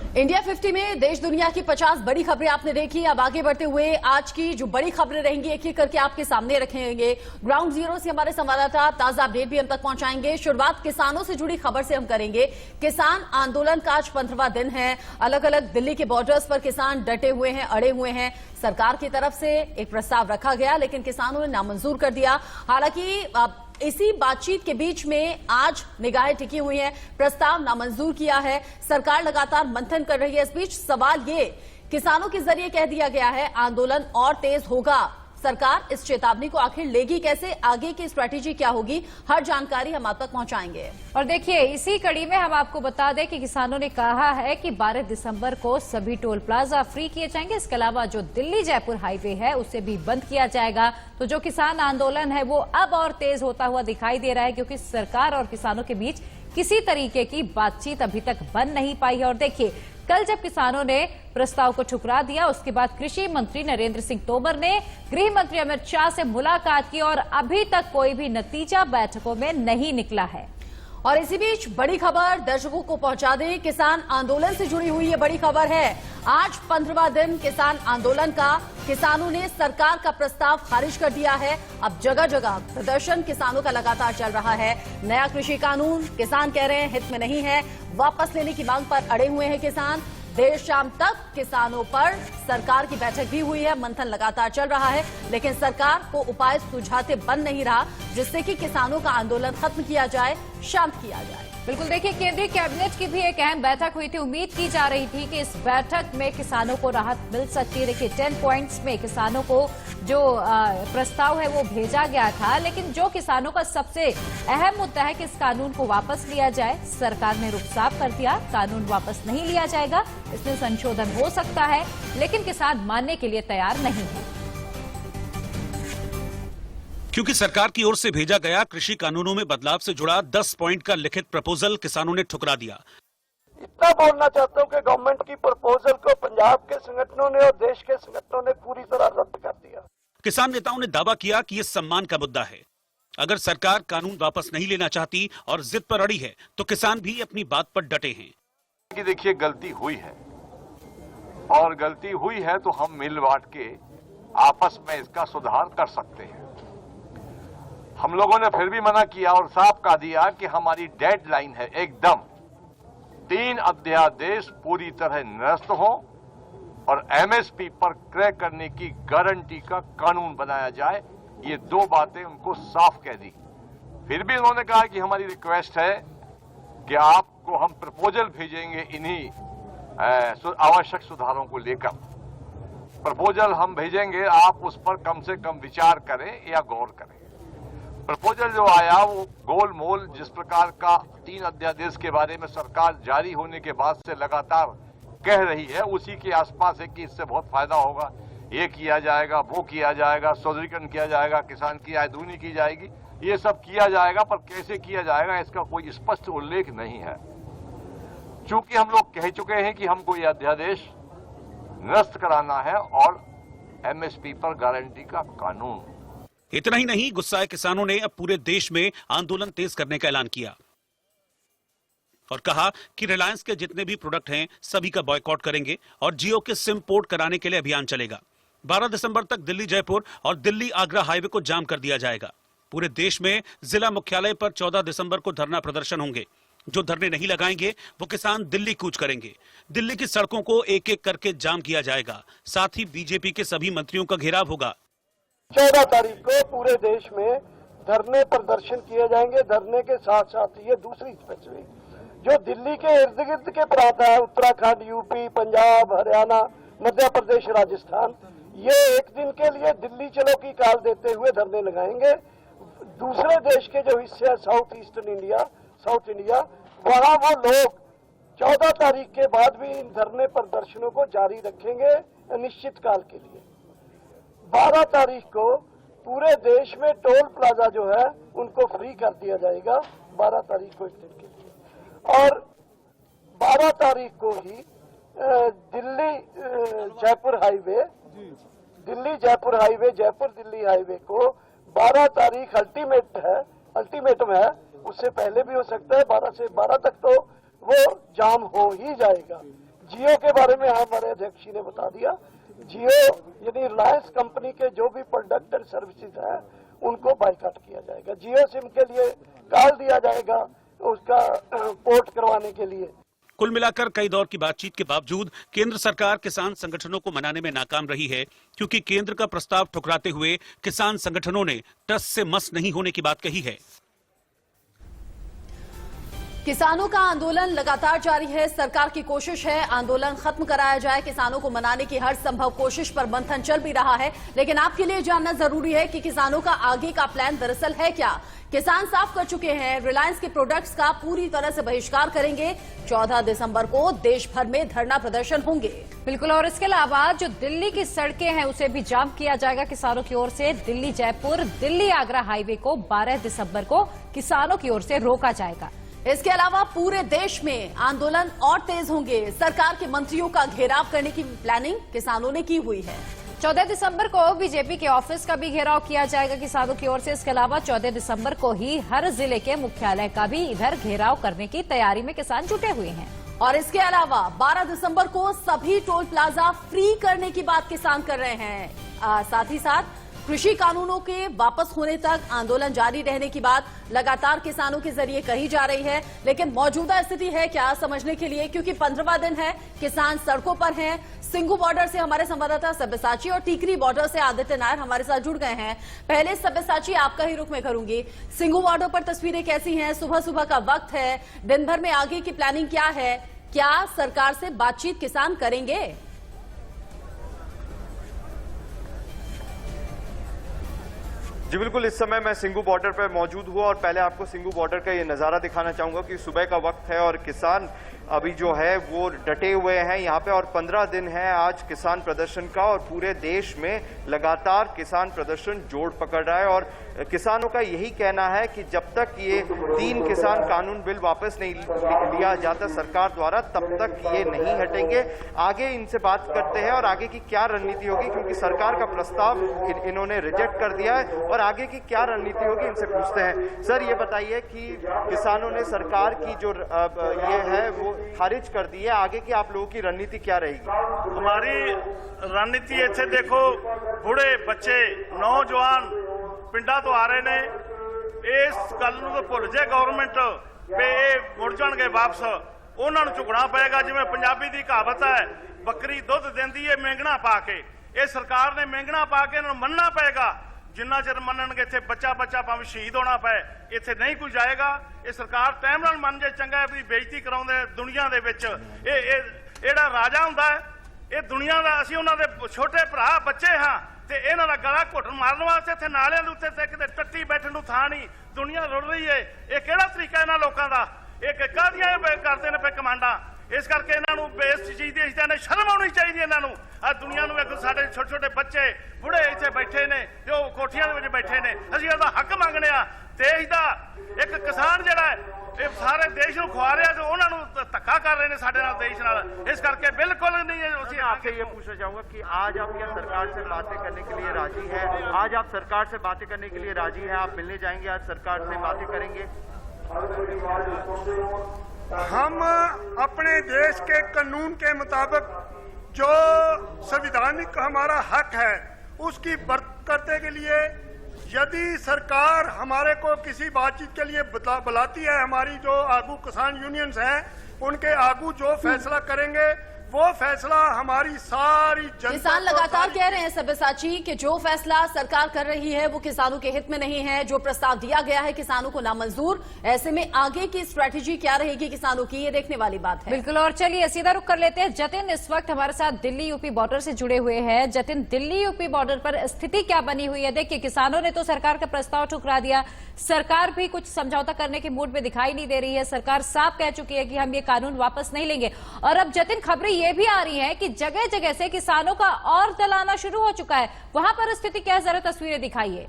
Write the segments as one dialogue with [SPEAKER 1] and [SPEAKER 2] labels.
[SPEAKER 1] India 50 में देश दुनिया की 50 बड़ी खबरें आपने देखी। अब आगे बढ़ते हुए आज की जो बड़ी खबरें रहेंगी एक एक करके आपके सामने रखेंगे। ग्राउंड जीरो से हमारे संवाददाता ताजा अपडेट भी हम तक पहुंचाएंगे। शुरुआत किसानों से जुड़ी खबर से हम करेंगे। किसान आंदोलन का आज 15वां दिन है। अलग अलग दिल्ली के बॉर्डर्स पर किसान डटे हुए हैं, अड़े हुए हैं। सरकार की तरफ से एक प्रस्ताव रखा गया लेकिन किसानों ने नामंजूर कर दिया। हालांकि इसी बातचीत के बीच में आज निगाहें टिकी हुई हैं, प्रस्ताव नामंजूर किया है, सरकार लगातार मंथन कर रही है। इस बीच सवाल ये किसानों के जरिए कह दिया गया है आंदोलन और तेज होगा। सरकार इस चेतावनी को आखिर लेगी कैसे, आगे की स्ट्रैटेजी क्या होगी, हर जानकारी हम आप तक पहुंचाएंगे।
[SPEAKER 2] और देखिए इसी कड़ी में हम आपको बता दें कि किसानों ने कहा है कि 12 दिसंबर को सभी टोल प्लाजा फ्री किए जाएंगे। इसके अलावा जो दिल्ली जयपुर हाईवे है उसे भी बंद किया जाएगा। तो जो किसान आंदोलन है वो अब और तेज होता हुआ दिखाई दे रहा है क्योंकि सरकार और किसानों के बीच किसी तरीके की बातचीत अभी तक बन नहीं पाई है। और देखिए कल जब किसानों ने प्रस्ताव को ठुकरा दिया उसके बाद कृषि मंत्री नरेंद्र सिंह तोमर ने गृह मंत्री अमित शाह से मुलाकात की और अभी तक कोई भी नतीजा बैठकों में नहीं निकला है।
[SPEAKER 1] और इसी बीच बड़ी खबर दर्शकों को पहुंचा दें, किसान आंदोलन से जुड़ी हुई ये बड़ी खबर है। आज 15वां दिन किसान आंदोलन का। किसानों ने सरकार का प्रस्ताव खारिज कर दिया है। अब जगह जगह प्रदर्शन किसानों का लगातार चल रहा है। नया कृषि कानून किसान कह रहे हैं हित में नहीं है, वापस लेने की मांग पर अड़े हुए हैं किसान। देर शाम तक किसानों पर सरकार की बैठक भी हुई है, मंथन लगातार चल रहा है लेकिन सरकार को उपाय सुझाते बन नहीं रहा जिससे कि किसानों का आंदोलन खत्म किया जाए, शांत किया जाए।
[SPEAKER 2] बिल्कुल देखिए केंद्रीय कैबिनेट की भी एक अहम बैठक हुई थी। उम्मीद की जा रही थी कि इस बैठक में किसानों को राहत मिल सकती है। देखिए 10 पॉइंट्स में किसानों को जो प्रस्ताव है वो भेजा गया था लेकिन जो किसानों का सबसे अहम मुद्दा है कि इस कानून को वापस लिया जाए, सरकार ने रुख साफ कर दिया। कानून वापस नहीं लिया जाएगा, इसमें संशोधन हो सकता है लेकिन किसान मानने के लिए तैयार नहीं है
[SPEAKER 3] क्योंकि सरकार की ओर से भेजा गया कृषि कानूनों में बदलाव से जुड़ा 10 पॉइंट का लिखित प्रपोजल किसानों ने ठुकरा दिया।
[SPEAKER 4] इतना बोलना चाहता हूं कि गवर्नमेंट की प्रपोजल को पंजाब के संगठनों ने और देश के संगठनों ने पूरी तरह रद्द कर दिया।
[SPEAKER 3] किसान नेताओं ने दावा किया कि ये सम्मान का मुद्दा है। अगर सरकार कानून वापस नहीं लेना चाहती और जिद पर अड़ी है तो किसान भी अपनी बात पर डटे हैं।
[SPEAKER 5] कि देखिए गलती हुई है और गलती हुई है तो हम मिल बांट के आपस में इसका सुधार कर सकते हैं। हम लोगों ने फिर भी मना किया और साफ कह दिया कि हमारी डेडलाइन है एकदम 3 अध्यादेश पूरी तरह निरस्त हो और एमएसपी पर क्रय करने की गारंटी का कानून बनाया जाए। ये 2 बातें उनको साफ कह दी। फिर भी उन्होंने कहा कि हमारी रिक्वेस्ट है कि आपको हम प्रपोजल भेजेंगे इन्हीं आवश्यक सुधारों को लेकर। प्रपोजल हम भेजेंगे, आप उस पर कम से कम विचार करें या गौर करें। प्रपोजल जो आया वो गोल मोल जिस प्रकार का 3 अध्यादेश के बारे में सरकार जारी होने के बाद से लगातार कह रही है उसी के आसपास है कि इससे बहुत फायदा होगा, ये किया जाएगा, वो किया जाएगा, सौदरीकरण किया जाएगा, किसान की आय दूनी की जाएगी, ये सब किया जाएगा पर कैसे किया जाएगा इसका कोई स्पष्ट उल्लेख नहीं है। चूंकि हम लोग कह चुके हैं कि हमको ये अध्यादेश निरस्त कराना है और एमएसपी पर गारंटी का कानून।
[SPEAKER 3] इतना ही नहीं, गुस्साए किसानों ने अब पूरे देश में आंदोलन तेज करने का ऐलान किया और कहा कि रिलायंस के जितने भी प्रोडक्ट हैं सभी का बॉयकॉट करेंगे और जियो के सिम पोर्ट कराने के लिए अभियान चलेगा। 12 दिसंबर तक दिल्ली जयपुर और दिल्ली आगरा हाईवे को जाम कर दिया जाएगा। पूरे देश में जिला मुख्यालय पर 14 दिसंबर को धरना प्रदर्शन होंगे। जो धरने नहीं लगाएंगे वो किसान दिल्ली कूच करेंगे। दिल्ली की सड़कों को एक एक करके जाम किया जाएगा। साथ ही बीजेपी के सभी मंत्रियों का घेराव होगा।
[SPEAKER 4] 14 तारीख को पूरे देश में धरने प्रदर्शन किए जाएंगे। धरने के साथ साथ ये दूसरी स्पेसिफिक जो दिल्ली के इर्द गिर्द के प्रांत है, उत्तराखंड, यूपी, पंजाब, हरियाणा, मध्य प्रदेश, राजस्थान, ये एक दिन के लिए दिल्ली चलो की काल देते हुए धरने लगाएंगे। दूसरे देश के जो हिस्से है south eastern India, south India, वहाँ वो लोग 14 तारीख के बाद भी इन धरने प्रदर्शनों को जारी रखेंगे अनिश्चित काल के लिए। 12 तारीख को पूरे देश में टोल प्लाजा जो है उनको फ्री कर दिया जाएगा। 12 तारीख को एक दिन के लिए और 12 तारीख को ही दिल्ली जयपुर हाईवे, जयपुर दिल्ली हाईवे को 12 तारीख अल्टीमेटम है। उससे पहले भी हो सकता है, 12 से 12 तक तो वो जाम हो ही जाएगा। जियो के बारे में हमारे अध्यक्ष जी ने बता दिया। जियो यानी रिलायंस कंपनी के जो भी प्रोडक्ट एंड सर्विसेज है उनको बाइकआउट किया जाएगा। जियो सिम के लिए कॉल दिया जाएगा उसका पोर्ट करवाने के लिए।
[SPEAKER 3] कुल मिलाकर कई दौर की बातचीत के बावजूद केंद्र सरकार किसान संगठनों को मनाने में नाकाम रही है, क्योंकि केंद्र का प्रस्ताव ठुकराते हुए किसान संगठनों ने टस से मस नहीं होने की बात कही है।
[SPEAKER 1] किसानों का आंदोलन लगातार जारी है। सरकार की कोशिश है आंदोलन खत्म कराया जाए। किसानों को मनाने की हर संभव कोशिश पर मंथन चल भी रहा है, लेकिन आपके लिए जानना जरूरी है कि किसानों का आगे का प्लान दरअसल है क्या। किसान साफ कर चुके हैं, रिलायंस के प्रोडक्ट्स का पूरी तरह से बहिष्कार करेंगे। 14 दिसंबर को देश भर में धरना प्रदर्शन होंगे।
[SPEAKER 2] बिल्कुल, और इसके अलावा जो दिल्ली की सड़कें हैं उसे भी जाम किया जाएगा किसानों की ओर से। दिल्ली जयपुर, दिल्ली आगरा हाईवे को 12 दिसंबर को किसानों की ओर से रोका जाएगा।
[SPEAKER 1] इसके अलावा पूरे देश में आंदोलन और तेज होंगे। सरकार के मंत्रियों का घेराव करने की प्लानिंग किसानों ने की हुई है।
[SPEAKER 2] 14 दिसंबर को बीजेपी के ऑफिस का भी घेराव किया जाएगा किसानों की ओर से। इसके अलावा 14 दिसंबर को ही हर जिले के मुख्यालय का भी इधर घेराव करने की तैयारी में किसान जुटे हुए हैं।
[SPEAKER 1] और इसके अलावा 12 दिसंबर को सभी टोल प्लाजा फ्री करने की बात किसान कर रहे हैं। साथ ही साथ कृषि कानूनों के वापस होने तक आंदोलन जारी रहने की बात लगातार किसानों के जरिए कही जा रही है। लेकिन मौजूदा स्थिति है क्या, समझने के लिए, क्योंकि 15वां दिन है, किसान सड़कों पर हैं। सिंघू बॉर्डर से हमारे संवाददाता सब्यसाची और टीकरी बॉर्डर से आदित्य नायर हमारे साथ जुड़ गए हैं। पहले सब्यसाची, आपका ही रुख में करूंगी। सिंघू बॉर्डर पर तस्वीरें कैसी हैं? सुबह सुबह का वक्त है, दिन भर में आगे की प्लानिंग क्या है? क्या सरकार से बातचीत किसान करेंगे?
[SPEAKER 6] जी बिल्कुल, इस समय मैं सिंघू बॉर्डर पर मौजूद हुआ और पहले आपको सिंघू बॉर्डर का ये नज़ारा दिखाना चाहूँगा कि सुबह का वक्त है और किसान अभी जो है वो डटे हुए हैं यहाँ पे। और 15 दिन है आज किसान प्रदर्शन का और पूरे देश में लगातार किसान प्रदर्शन जोर पकड़ रहा है। और किसानों का यही कहना है कि जब तक ये 3 किसान कानून बिल वापस नहीं लिया जाता सरकार द्वारा, तब तक ये नहीं हटेंगे। आगे इनसे बात करते हैं और आगे की क्या रणनीति होगी, क्योंकि सरकार का प्रस्ताव इन्होंने रिजेक्ट कर दिया है और आगे की क्या रणनीति होगी इनसे पूछते हैं। सर, ये बताइए कि किसानों ने सरकार की जो ये है वो खारिज कर दी है, आगे की आप लोगों की रणनीति क्या रहेगी?
[SPEAKER 7] हमारी रणनीति इत्थे देखो, बूढ़े बच्चे नौजवान पिंडा तो आ रहे ने, इस गल नूं तो भुल जाए गवर्नमेंट पे मुड़ जाणगे वापस, उन्हां नूं झुकना पएगा। जिवें पंजाबी दी कहावत है, बकरी दुध देंदी है मेंगना पा के, ये सरकार ने मेंगना पा के इन्हां नूं मनना पएगा। जिन्ना चिर मनणगे इत्थे बच्चा बच्चा भावें शहीद होना पाए, इत्थे नहीं कोई जाएगा। ये सरकार टाइम नाल मन जाए चंगा, अपनी बेइज्जती कराउंदे दुनिया दे विच। इहड़ा राजा हुंदा है, ये दुनिया दा, असीं उन्हां दे छोटे भरा बच्चे हां ते इन्हां दा गला घुटन मारन वास्ते इत्थे नालियां दे उत्ते किते टट्टी बैठण नूं थां नहीं, दुनिया रुड़ रही है। ये किहड़ा तरीका इन्हां लोकां दा? ये काहदियां करदे ने पे कमांडां। इस करके इन्हां नूं बेस चीज दी इज्जत ने शर्म आउणी चाहिदी इन्हां नूं। आ दुनिया नूं वेखो, साडे छोटे छोटे बच्चे बुढ़े इत्थे बैठे ने ते ओह कोठियां दे विच बैठे ने। असीं उहदा हक मंगने आ। देश दा एक किसान जिहड़ा है ये सारे देश नूं खुआ रिहा ते उहनां नूं धक्का कर रहे ने साडे नाल, देश नाल। इस करके बिल्कुल नहीं है।
[SPEAKER 6] मैं आपसे ये पूछना चाहूंगा कि आज आप क्या सरकार से बातें करने के लिए राजी हैं? आज आप सरकार से बातें करने के लिए राजी हैं? आप मिलने जाएंगे, आज सरकार से बातें करेंगे?
[SPEAKER 8] हम अपने देश के कानून के मुताबिक जो संवैधानिक हमारा हक है उसकी बरत करने के लिए, यदि सरकार हमारे को किसी बातचीत के लिए बुलाती है, हमारी जो आगू किसान यूनियंस हैं उनके आगू जो फैसला करेंगे वो फैसला हमारी सारी जनता।
[SPEAKER 1] किसान लगातार कह रहे हैं सब्यसाची कि जो फैसला सरकार कर रही है वो किसानों के हित में नहीं है। जो प्रस्ताव दिया गया है किसानों को नामंजूर। ऐसे में आगे की स्ट्रेटेजी क्या रहेगी किसानों की, ये देखने वाली बात है।
[SPEAKER 2] बिल्कुल, और चलिए सीधा रुख कर लेते हैं। जतिन इस वक्त हमारे साथ दिल्ली यूपी बॉर्डर से जुड़े हुए हैं। जतिन, दिल्ली यूपी बॉर्डर पर स्थिति क्या बनी हुई है? देखिए, किसानों ने तो सरकार का प्रस्ताव ठुकरा दिया, सरकार भी कुछ समझौता करने की मूड में दिखाई नहीं दे रही है। सरकार साफ कह चुकी है कि हम ये कानून वापस नहीं लेंगे। और अब जतिन, खबरें ये भी आ रही है कि जगह जगह से किसानों का और दल आना शुरू हो चुका है। वहां पर स्थिति क्या है, जरा तस्वीरें दिखाइए।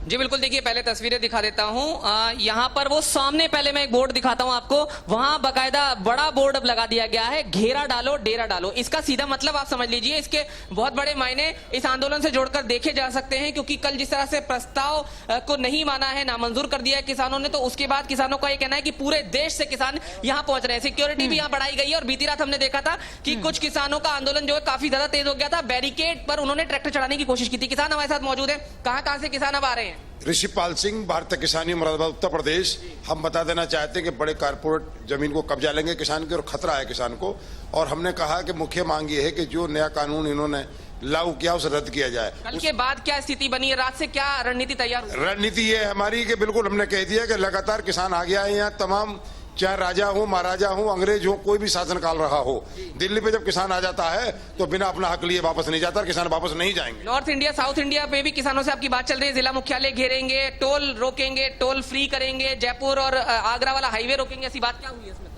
[SPEAKER 9] जी बिल्कुल, देखिए पहले तस्वीरें दिखा देता हूं। यहाँ पर वो सामने पहले मैं एक बोर्ड दिखाता हूं आपको, वहां बकायदा बड़ा बोर्ड अब लगा दिया गया है, घेरा डालो डेरा डालो। इसका सीधा मतलब आप समझ लीजिए, इसके बहुत बड़े मायने इस आंदोलन से जोड़कर देखे जा सकते हैं, क्योंकि कल जिस तरह से प्रस्ताव को नहीं माना है, नामंजूर कर दिया है किसानों ने, तो उसके बाद किसानों का यह कहना है कि पूरे देश से किसान यहाँ पहुंच रहे हैं। सिक्योरिटी भी यहाँ बढ़ाई गई है और बीती रात हमने देखा था कि कुछ किसानों का आंदोलन जो है काफी ज्यादा तेज हो गया था। बैरिकेड पर उन्होंने ट्रैक्टर चढ़ाने की कोशिश की थी। किसान हमारे साथ मौजूद है, कहां से किसान अब आ रहे हैं?
[SPEAKER 10] ऋषिपाल सिंह, भारतीय किसानी मुरादाबाद उत्तर प्रदेश। हम बता देना चाहते हैं कि बड़े कारपोरेट जमीन को कब्जा लेंगे किसान के, और खतरा है किसान को। और हमने कहा कि मुख्य मांग ये है कि जो नया कानून इन्होंने लागू किया उसे रद्द किया जाए।
[SPEAKER 9] कल के बाद क्या स्थिति बनी है? रात से क्या रणनीति तैयार हुई?
[SPEAKER 10] रणनीति ये है हमारी कि बिल्कुल हमने कह दिया कि लगातार किसान आ गया है यहाँ, तमाम चाहे राजा हो, महाराजा हो, अंग्रेज हो, कोई भी शासनकाल रहा हो, दिल्ली पे जब किसान आ जाता है तो बिना अपना हक लिए वापस नहीं जाता, किसान वापस नहीं जाएंगे।
[SPEAKER 9] नॉर्थ इंडिया, साउथ इंडिया पे भी किसानों से आपकी बात चल रही है, जिला मुख्यालय घेरेंगे, टोल रोकेंगे, टोल फ्री करेंगे, जयपुर और आगरा वाला हाईवे रोकेंगे, ऐसी बात क्या हुई है इसमें?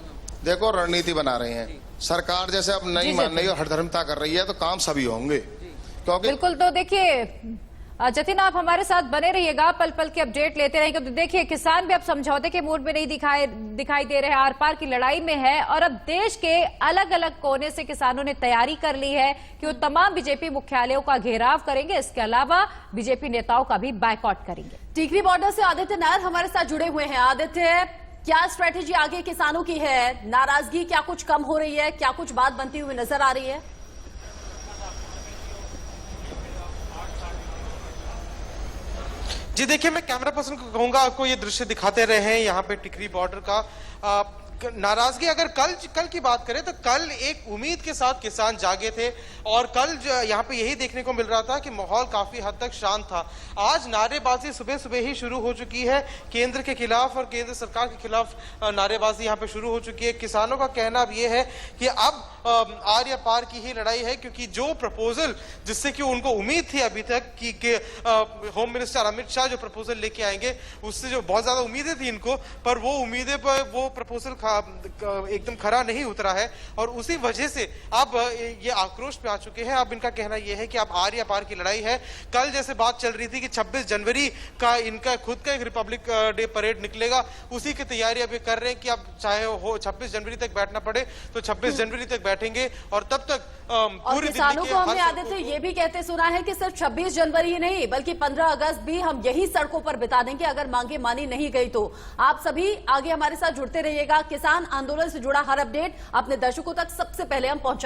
[SPEAKER 11] देखो, रणनीति बना रहे हैं सरकार, जैसे अब नहीं मान रही और हठधर्मिता कर रही है, तो काम सभी होंगे क्योंकि
[SPEAKER 2] बिल्कुल। तो देखिए जतिन, आप हमारे साथ बने रहिएगा, पल पल की अपडेट लेते रहेंगे। तो देखिए, किसान भी अब समझौते के मूड में नहीं दिखाई दे रहे हैं, आर पार की लड़ाई में है। और अब देश के अलग अलग कोने से किसानों ने तैयारी कर ली है कि वो तमाम बीजेपी मुख्यालयों का घेराव करेंगे। इसके अलावा बीजेपी नेताओं का भी बायकॉट करेंगे।
[SPEAKER 1] टिकरी बॉर्डर से आदित्य नायर हमारे साथ जुड़े हुए हैं। आदित्य, क्या स्ट्रेटेजी आगे किसानों की है? नाराजगी क्या कुछ कम हो रही है? क्या कुछ बात बनती हुई नजर आ रही है?
[SPEAKER 12] जी देखिए, मैं कैमरा पर्सन को कहूंगा आपको ये दृश्य दिखाते रहे हैं यहाँ पे टिकरी बॉर्डर का। नाराजगी अगर कल की बात करें तो कल एक उम्मीद के साथ किसान जागे थे और कल यहाँ पे यही देखने को मिल रहा था कि माहौल काफी हद तक शांत था। आज नारेबाजी सुबह सुबह ही शुरू हो चुकी है, केंद्र के खिलाफ और केंद्र सरकार के खिलाफ नारेबाजी यहाँ पे शुरू हो चुकी है। किसानों का कहना अब ये है कि अब आर या पार की ही लड़ाई है, क्योंकि जो प्रपोजल जिससे कि उनको उम्मीद थी अभी तक कि होम मिनिस्टर अमित शाह जो प्रपोजल लेके आएंगे, उससे जो बहुत ज्यादा उम्मीदें थी इनको, पर वो उम्मीदें पर वो प्रपोजल एकदम खरा नहीं उतरा है और उसी वजह से अब ये आक्रोश पे आ चुके हैं। अब इनका कहना यह है कि अब आर या पार की लड़ाई है। कल जैसे बात चल रही थी कि 26 जनवरी का इनका खुद का एक रिपब्लिक डे परेड निकलेगा, उसी की तैयारी अब ये कर रहे हैं कि अब चाहे हो 26 जनवरी तक बैठना पड़े तो 26 जनवरी तक बैठेंगे और तब तक
[SPEAKER 1] और किसानों को हमने आदित्य ये भी कहते सुना है कि सिर्फ 26 जनवरी ही नहीं बल्कि 15 अगस्त भी हम यही सड़कों पर बिता देंगे अगर मांगे मानी नहीं गई तो। आप सभी आगे हमारे साथ जुड़ते रहिएगा। किसान आंदोलन से जुड़ा हर अपडेट अपने दर्शकों तक सबसे पहले हम पहुंचाएंगे।